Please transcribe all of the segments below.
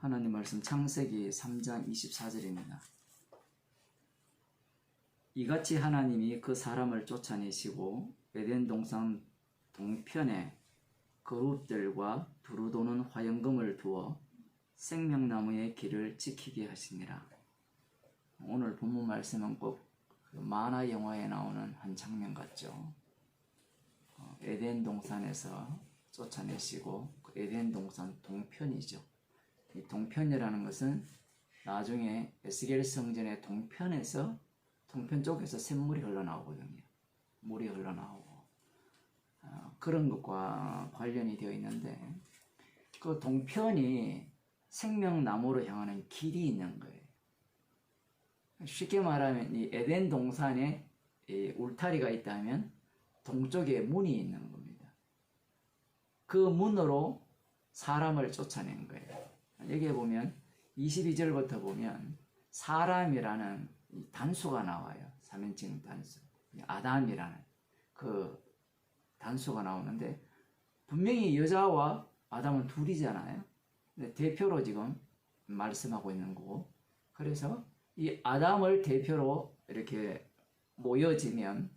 하나님 말씀 창세기 3장 24절입니다. 이같이 하나님이 그 사람을 쫓아내시고 에덴 동산 동편에 그룹들과 두루 도는 화영금을 두어 생명나무의 길을 지키게 하시니라. 오늘 본문 말씀은 꼭 만화 영화에 나오는 한 장면 같죠. 에덴 동산에서 쫓아내시고 에덴 동산 동편이죠. 이 동편이라는 것은 나중에 에스겔 성전의 동편 쪽에서 샘물이 흘러나오거든요. 물이 흘러나오고 그런 것과 관련이 되어 있는데, 그 동편이 생명나무로 향하는 길이 있는 거예요. 쉽게 말하면 이 에덴 동산에 이 울타리가 있다면 동쪽에 문이 있는 겁니다. 그 문으로 사람을 쫓아낸 거예요. 여기에 보면 22절부터 보면 사람이라는 단수가 나와요. 3인칭 단수. 아담이라는 그 단수가 나오는데, 분명히 여자와 아담은 둘이잖아요. 근데 대표로 지금 말씀하고 있는 거고, 그래서 이 아담을 대표로 이렇게 모여지면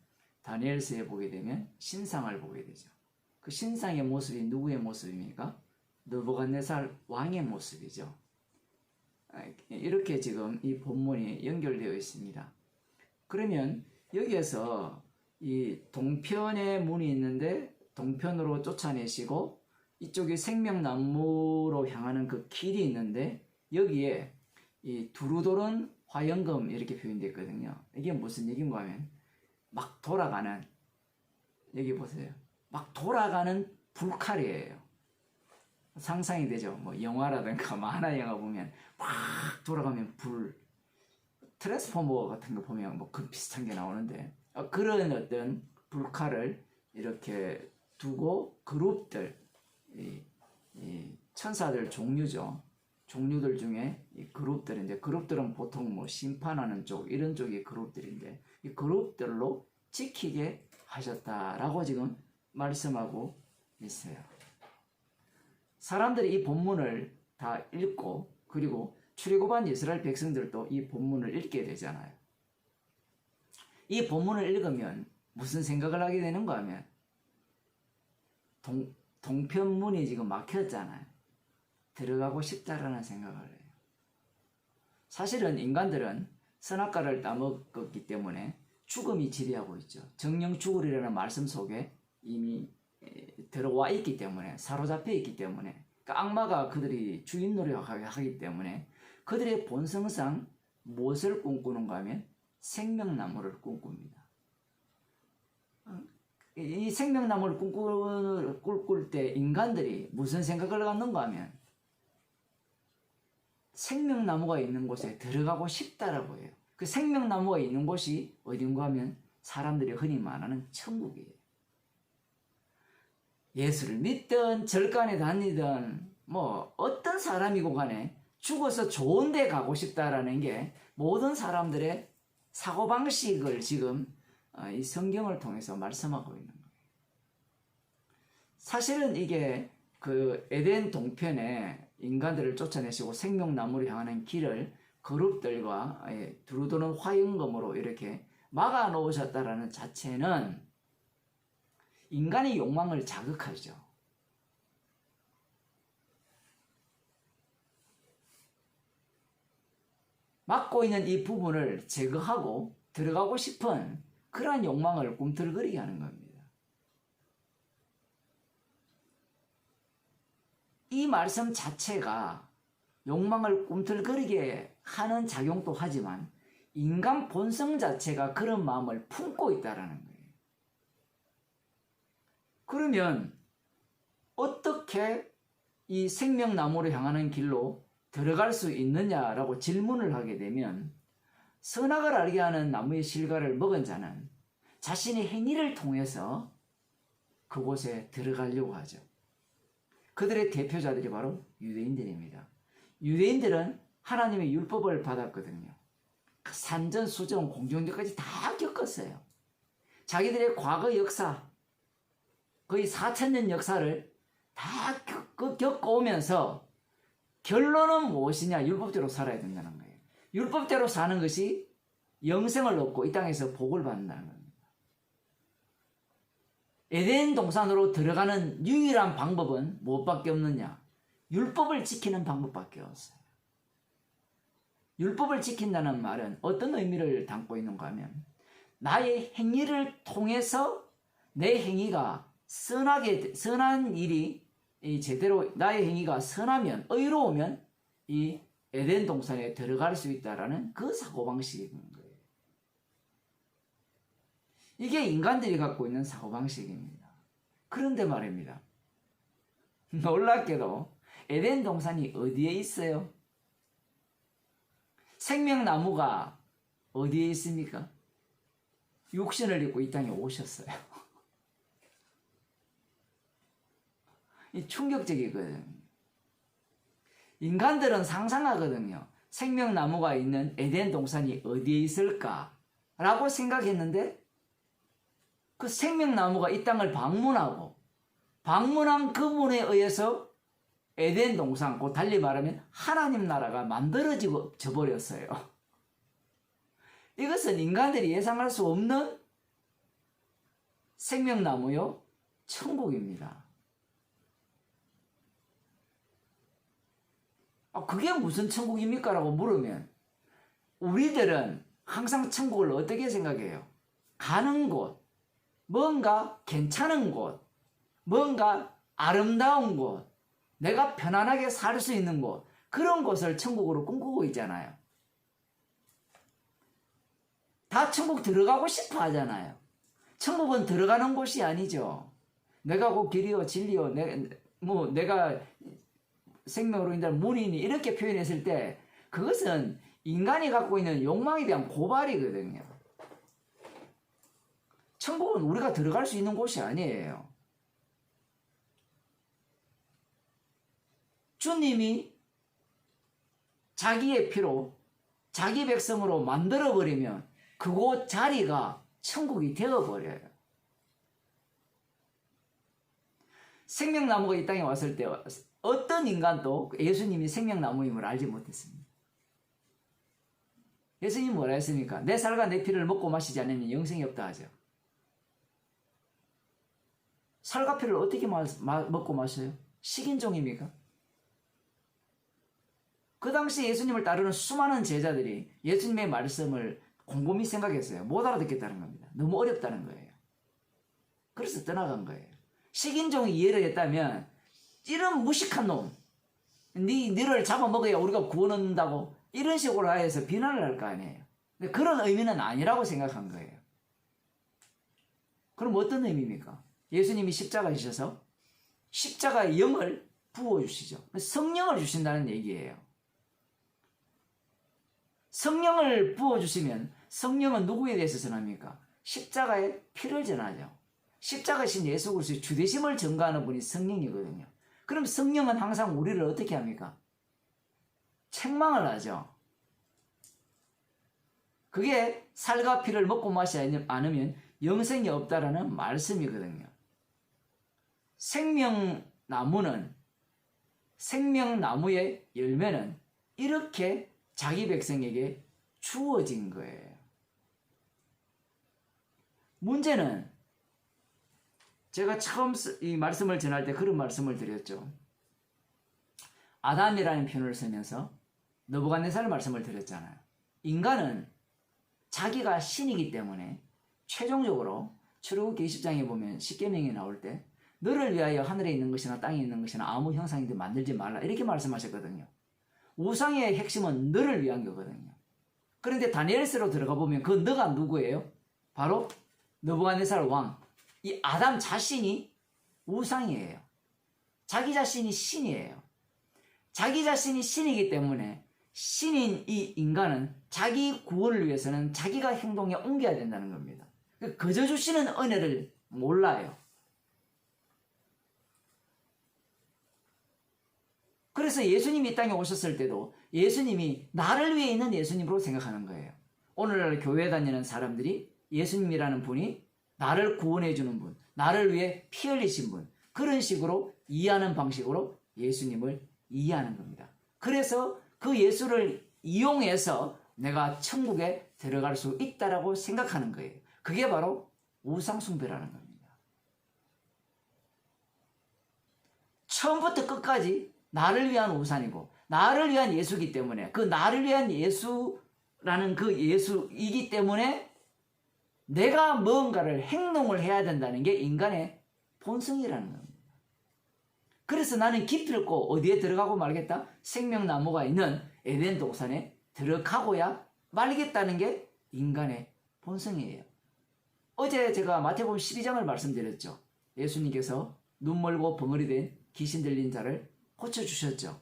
다니엘서에 보게 되면 신상을 보게 되죠. 그 신상의 모습이 누구의 모습입니까? 느부갓네살 왕의 모습이죠. 이렇게 지금 이 본문이 연결되어 있습니다. 그러면 여기에서 이 동편에 문이 있는데 동편으로 쫓아내시고 이쪽에 생명나무로 향하는 그 길이 있는데, 여기에 이 두루도는 화영금 이렇게 표현되어 있거든요. 이게 무슨 얘기인가 하면 막 돌아가는, 여기 보세요. 막 돌아가는 불칼이에요. 상상이 되죠. 뭐 영화라든가 만화 영화 보면 막 돌아가면 트랜스포머 같은 거 보면 뭐 그 비슷한 게 나오는데, 그런 어떤 불칼을 이렇게 두고 그룹들, 이 천사들 종류죠. 종류들 중에 이 그룹들인데, 그룹들은 보통 뭐 심판하는 쪽, 이런 쪽이 그룹들인데, 이 그룹들로 지키게 하셨다라고 지금 말씀하고 있어요. 사람들이 이 본문을 다 읽고, 그리고 출애굽한 이스라엘 백성들도 이 본문을 읽게 되잖아요. 이 본문을 읽으면 무슨 생각을 하게 되는가 하면, 동편문이 지금 막혔잖아요. 들어가고 싶다라는 생각을 해요. 사실은 인간들은 선악과를 따먹었기 때문에 죽음이 지배하고 있죠. 정령 죽으리라는 말씀 속에 이미 들어와 있기 때문에, 사로잡혀 있기 때문에, 그러니까 악마가 그들이 주인 노릇하게 하기 때문에 그들의 본성상 무엇을 꿈꾸는가 하면 생명나무를 꿈꿉니다. 이 생명나무를 꿈꿀 때 인간들이 무슨 생각을 갖는가 하면 생명나무가 있는 곳에 들어가고 싶다라고 해요. 그 생명나무가 있는 곳이 어딘가 하면 사람들이 흔히 말하는 천국이에요. 예수를 믿든 절간에 다니든 뭐 어떤 사람이고 간에 죽어서 좋은 데 가고 싶다라는 게 모든 사람들의 사고방식을 지금 이 성경을 통해서 말씀하고 있는 거예요. 사실은 이게 그 에덴 동편에 인간들을 쫓아내시고 생명나무를 향하는 길을 그룹들과 두루도는 화영검으로 이렇게 막아 놓으셨다라는 자체는 인간의 욕망을 자극하죠. 막고 있는 이 부분을 제거하고 들어가고 싶은 그러한 욕망을 꿈틀거리게 하는 겁니다. 이 말씀 자체가 욕망을 꿈틀거리게 하는 작용도 하지만 인간 본성 자체가 그런 마음을 품고 있다는 거예요. 그러면 어떻게 이 생명나무로 향하는 길로 들어갈 수 있느냐라고 질문을 하게 되면, 선악을 알게 하는 나무의 실과를 먹은 자는 자신의 행위를 통해서 그곳에 들어가려고 하죠. 그들의 대표자들이 바로 유대인들입니다. 유대인들은 하나님의 율법을 받았거든요. 그 산전수전 공정절까지 다 겪었어요. 자기들의 과거 역사, 거의 4,000년 역사를 다 겪어오면서 결론은 무엇이냐? 율법대로 살아야 된다는 거예요. 율법대로 사는 것이 영생을 얻고 이 땅에서 복을 받는다는 겁니다. 에덴 동산으로 들어가는 유일한 방법은 무엇밖에 없느냐? 율법을 지키는 방법밖에 없어요. 율법을 지킨다는 말은 어떤 의미를 담고 있는가 하면 나의 행위를 통해서 내 행위가 선한 일이 제대로 나의 행위가 선하면 의로우면 이 에덴 동산에 들어갈 수 있다라는 그 사고방식인 거예요. 이게 인간들이 갖고 있는 사고방식입니다. 그런데 말입니다. 놀랍게도 에덴 동산이 어디에 있어요? 생명나무가 어디에 있습니까? 육신을 입고 이 땅에 오셨어요. 이 충격적이거든요. 인간들은 상상하거든요. 생명나무가 있는 에덴 동산이 어디에 있을까라고 생각했는데 그 생명나무가 이 땅을 방문하고 방문한 그분에 의해서 에덴 동산, 곧 달리 말하면 하나님 나라가 만들어져 버렸어요. 이것은 인간들이 예상할 수 없는 생명나무요, 천국입니다. 그게 무슨 천국입니까? 라고 물으면 우리들은 항상 천국을 어떻게 생각해요? 가는 곳, 뭔가 괜찮은 곳, 뭔가 아름다운 곳, 내가 편안하게 살 수 있는 곳, 그런 곳을 천국으로 꿈꾸고 있잖아요. 다 천국 들어가고 싶어 하잖아요. 천국은 들어가는 곳이 아니죠. 내가 곧 길이요 진리요 내가 생명으로 인한 문이니 이렇게 표현했을 때 그것은 인간이 갖고 있는 욕망에 대한 고발이거든요. 천국은 우리가 들어갈 수 있는 곳이 아니에요. 주님이 자기의 피로 자기 백성으로 만들어버리면 그곳 자리가 천국이 되어버려요. 생명나무가 이 땅에 왔을 때 어떤 인간도 예수님이 생명나무임을 알지 못했습니다. 예수님이 뭐라 했습니까? 내 살과 내 피를 먹고 마시지 않으면 영생이 없다 하죠. 살과 피를 어떻게 먹고 마셔요? 식인종입니까? 그 당시 예수님을 따르는 수많은 제자들이 예수님의 말씀을 곰곰이 생각했어요. 못 알아듣겠다는 겁니다. 너무 어렵다는 거예요. 그래서 떠나간 거예요. 식인종이 이해를 했다면 이런 무식한 놈, 너를 잡아먹어야 우리가 구원 얻는다고 이런 식으로 해서 비난을 할 거 아니에요. 근데 그런 의미는 아니라고 생각한 거예요. 그럼 어떤 의미입니까? 예수님이 십자가 지셔서 십자가의 영을 부어주시죠. 성령을 주신다는 얘기예요. 성령을 부어주시면 성령은 누구에 대해서 전합니까? 십자가의 피를 전하죠. 십자가신 예수 그리스도의 주되심을 증거하는 분이 성령이거든요. 그럼 성령은 항상 우리를 어떻게 합니까? 책망을 하죠. 그게 살과 피를 먹고 마시지 않으면 영생이 없다라는 말씀이거든요. 생명나무의 열매는 이렇게 자기 백성에게 주어진 거예요. 문제는 제가 처음 이 말씀을 전할 때 그런 말씀을 드렸죠. 아담이라는 표현을 쓰면서 느부갓네살 말씀을 드렸잖아요. 인간은 자기가 신이기 때문에 최종적으로 출애굽기 20장에 보면 십계명이 나올 때 너를 위하여 하늘에 있는 것이나 땅에 있는 것이나 아무 형상이든 만들지 말라 이렇게 말씀하셨거든요. 우상의 핵심은 너를 위한 거거든요. 그런데 다니엘서로 들어가 보면 그 너가 누구예요? 바로 느부갓네살 왕. 이 아담 자신이 우상이에요. 자기 자신이 신이에요. 자기 자신이 신이기 때문에 신인 이 인간은 자기 구원을 위해서는 자기가 행동에 옮겨야 된다는 겁니다. 그저 주시는 은혜를 몰라요. 그래서 예수님이 이 땅에 오셨을 때도 예수님이 나를 위해 있는 예수님으로 생각하는 거예요. 오늘날 교회 다니는 사람들이 예수님이라는 분이 나를 구원해 주는 분, 나를 위해 피 흘리신 분, 그런 식으로 이해하는 방식으로 예수님을 이해하는 겁니다. 그래서 그 예수를 이용해서 내가 천국에 들어갈 수 있다라고 생각하는 거예요. 그게 바로 우상숭배라는 겁니다. 처음부터 끝까지 나를 위한 우상이고 나를 위한 예수이기 때문에, 그 나를 위한 예수라는 그 예수이기 때문에 내가 뭔가를 행동을 해야 된다는 게 인간의 본성이라는 겁니다. 그래서 나는 기필코 어디에 들어가고 말겠다? 생명나무가 있는 에덴 동산에 들어가고야 말겠다는 게 인간의 본성이에요. 어제 제가 마태복음 12장을 말씀드렸죠. 예수님께서 눈 멀고 벙어리 된 귀신 들린 자를 고쳐주셨죠.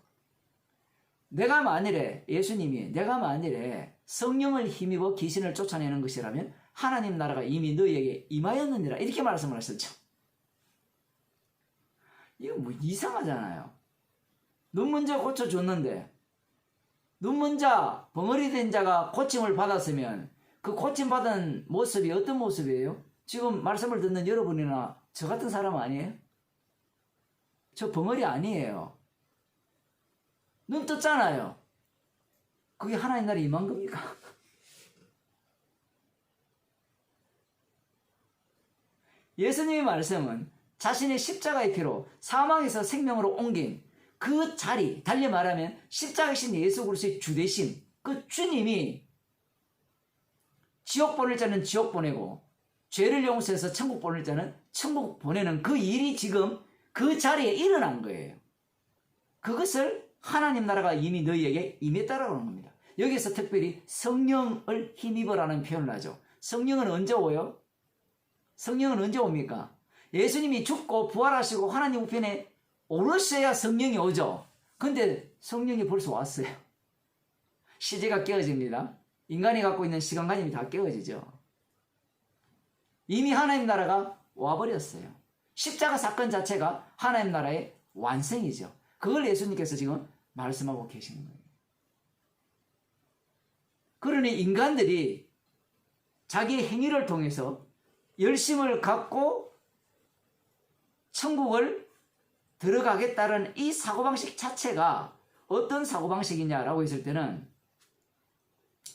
예수님이 내가 만일에 성령을 힘입어 귀신을 쫓아내는 것이라면 하나님 나라가 이미 너희에게 임하였느니라, 이렇게 말씀을 하셨죠. 이거 뭐 이상하잖아요. 눈먼자 고쳐줬는데, 눈먼자 벙어리 된 자가 고침을 받았으면 그 고침받은 모습이 어떤 모습이에요? 지금 말씀을 듣는 여러분이나 저 같은 사람 아니에요? 저 벙어리 아니에요. 눈 떴잖아요. 그게 하나님 나라에 임한 겁니까? 예수님의 말씀은 자신의 십자가의 피로 사망에서 생명으로 옮긴 그 자리, 달리 말하면 십자가이신 예수 그리스도의 주되심, 그 주님이 지옥 보낼 자는 지옥 보내고 죄를 용서해서 천국 보낼 자는 천국 보내는 그 일이 지금 그 자리에 일어난 거예요. 그것을 하나님 나라가 이미 너희에게 임했다라고 하는 겁니다. 여기서 특별히 성령을 힘입어라는 표현을 하죠. 성령은 언제 오요? 성령은 언제 옵니까? 예수님이 죽고 부활하시고 하나님 우편에 오르셔야 성령이 오죠. 근데 성령이 벌써 왔어요. 시제가 깨어집니다. 인간이 갖고 있는 시간관념이 다 깨어지죠. 이미 하나님 나라가 와버렸어요. 십자가 사건 자체가 하나님 나라의 완성이죠. 그걸 예수님께서 지금 말씀하고 계시는 거예요. 그러니 인간들이 자기의 행위를 통해서 열심을 갖고 천국을 들어가겠다는 이 사고방식 자체가 어떤 사고방식이냐라고 했을 때는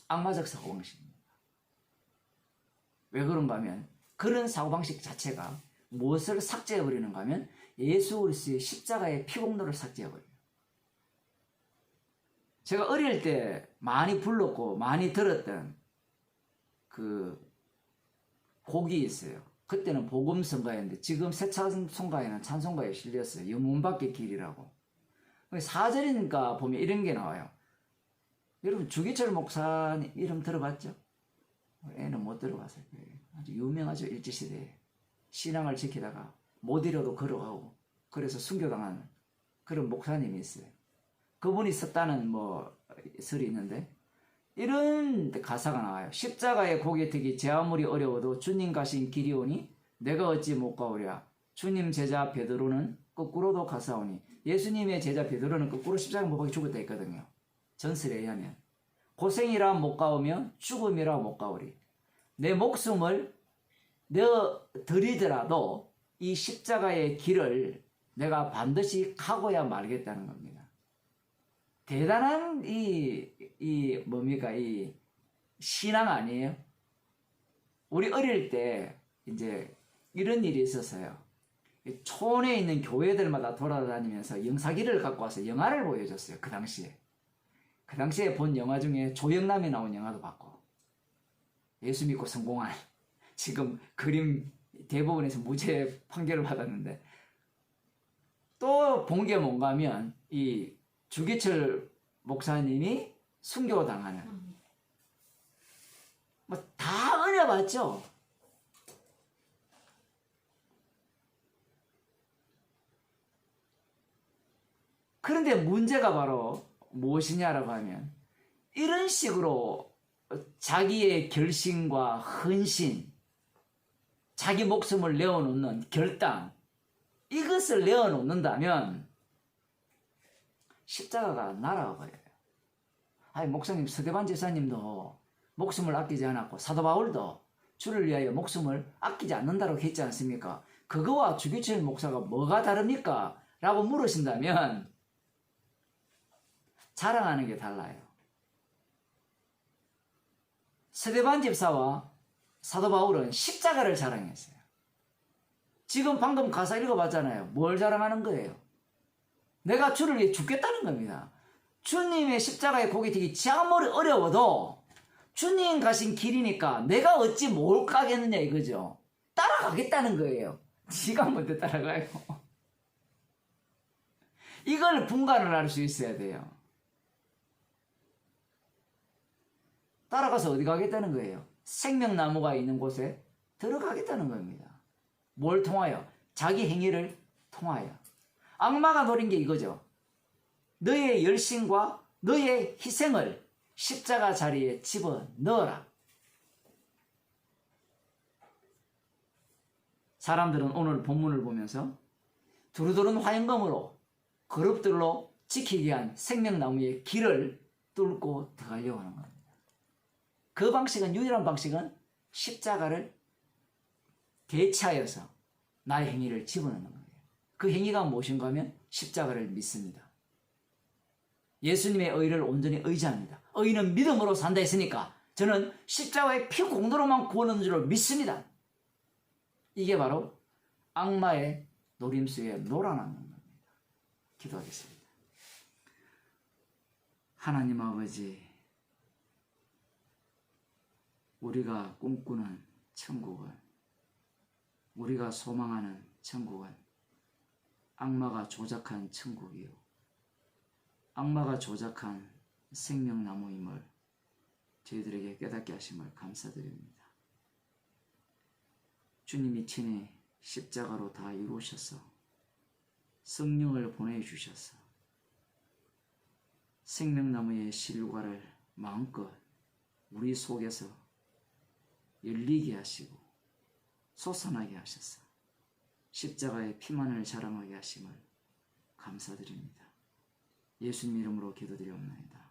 악마적 사고방식입니다. 왜 그런가 하면 그런 사고방식 자체가 무엇을 삭제해버리는가 하면 예수 그리스도의 십자가의 피공로를 삭제해버려요. 제가 어릴 때 많이 불렀고 많이 들었던 그 곡이 있어요. 그때는 복음성가였는데 지금 새찬송가에는 찬송가에 실렸어요. 영문 밖의 길이라고. 4절이니까 보면 이런 게 나와요. 여러분 주기철 목사님 이름 들어봤죠? 애는 못 들어봤을 거예요. 아주 유명하죠. 일제시대에 신앙을 지키다가 못 잃어도 걸어가고 그래서 순교당한 그런 목사님이 있어요. 그분이 썼다는 뭐 설이 있는데 이런 가사가 나와요. 십자가의 고개 트기 제 아무리 어려워도 주님 가신 길이 오니 내가 어찌 못 가오랴. 주님 제자 베드로는 거꾸로도 가사오니. 예수님의 제자 베드로는 거꾸로 십자가 못 박혀 죽었다 했거든요. 전설에 의하면 고생이라 못 가오며 죽음이라 못 가오리. 내 목숨을 내어 드리더라도 이 십자가의 길을 내가 반드시 가고야 말겠다는 겁니다. 대단한 이 신앙 아니에요? 우리 어릴 때 이제 이런 일이 있었어요. 촌에 있는 교회들마다 돌아다니면서 영사기를 갖고 와서 영화를 보여줬어요. 그 당시에 본 영화 중에 조영남이 나온 영화도 봤고, 예수 믿고 성공한, 지금 그림 대법원에서 무죄 판결을 받았는데, 또 본 게 뭔가 하면 이 주기철 목사님이 순교당하는, 뭐 다 은혜 받죠. 그런데 문제가 바로 무엇이냐라고 하면 이런 식으로 자기의 결심과 헌신, 자기 목숨을 내어놓는 결단, 이것을 내어놓는다면 십자가가 날아가 버려요. 아니 목사님, 서대반 제사님도 목숨을 아끼지 않았고 사도 바울도 주를 위하여 목숨을 아끼지 않는다고 했지 않습니까? 그거와 주기철 목사가 뭐가 다릅니까? 라고 물으신다면 자랑하는 게 달라요. 스데반 집사와 사도 바울은 십자가를 자랑했어요. 지금 방금 가사 읽어봤잖아요. 뭘 자랑하는 거예요? 내가 주를 위해 죽겠다는 겁니다. 주님의 십자가에 고개 들기 아무리 어려워도 주님 가신 길이니까 내가 어찌 뭘 까겠느냐 이거죠. 따라가겠다는 거예요. 지가 먼저 따라가요. 이걸 분간을 할 수 있어야 돼요. 따라가서 어디 가겠다는 거예요? 생명나무가 있는 곳에 들어가겠다는 겁니다. 뭘 통하여? 자기 행위를 통하여. 악마가 노린 게 이거죠. 너의 열심과 너의 희생을 십자가 자리에 집어넣어라. 사람들은 오늘 본문을 보면서 두루두른 화영검으로 그룹들로 지키기 위한 생명나무의 길을 뚫고 들어가려고 하는 겁니다. 그 방식은, 유일한 방식은 십자가를 대체하여서 나의 행위를 집어넣는 거예요. 그 행위가 무엇인가 하면 십자가를 믿습니다. 예수님의 의를 온전히 의지합니다. 의는 믿음으로 산다 했으니까 저는 십자가의 피 공로로만 구원하는 줄 믿습니다. 이게 바로 악마의 노림수에 놀아나는 겁니다. 기도하겠습니다. 하나님 아버지, 우리가 꿈꾸는 천국은, 우리가 소망하는 천국은 악마가 조작한 천국이요, 악마가 조작한 생명나무임을 저희들에게 깨닫게 하심을 감사드립니다. 주님이 친히 십자가로 다 이루셔서 성령을 보내주셔서 생명나무의 실과를 마음껏 우리 속에서 열리게 하시고 솟아나게 하셔서 십자가의 피만을 자랑하게 하심을 감사드립니다. 예수님 이름으로 기도드리옵나이다.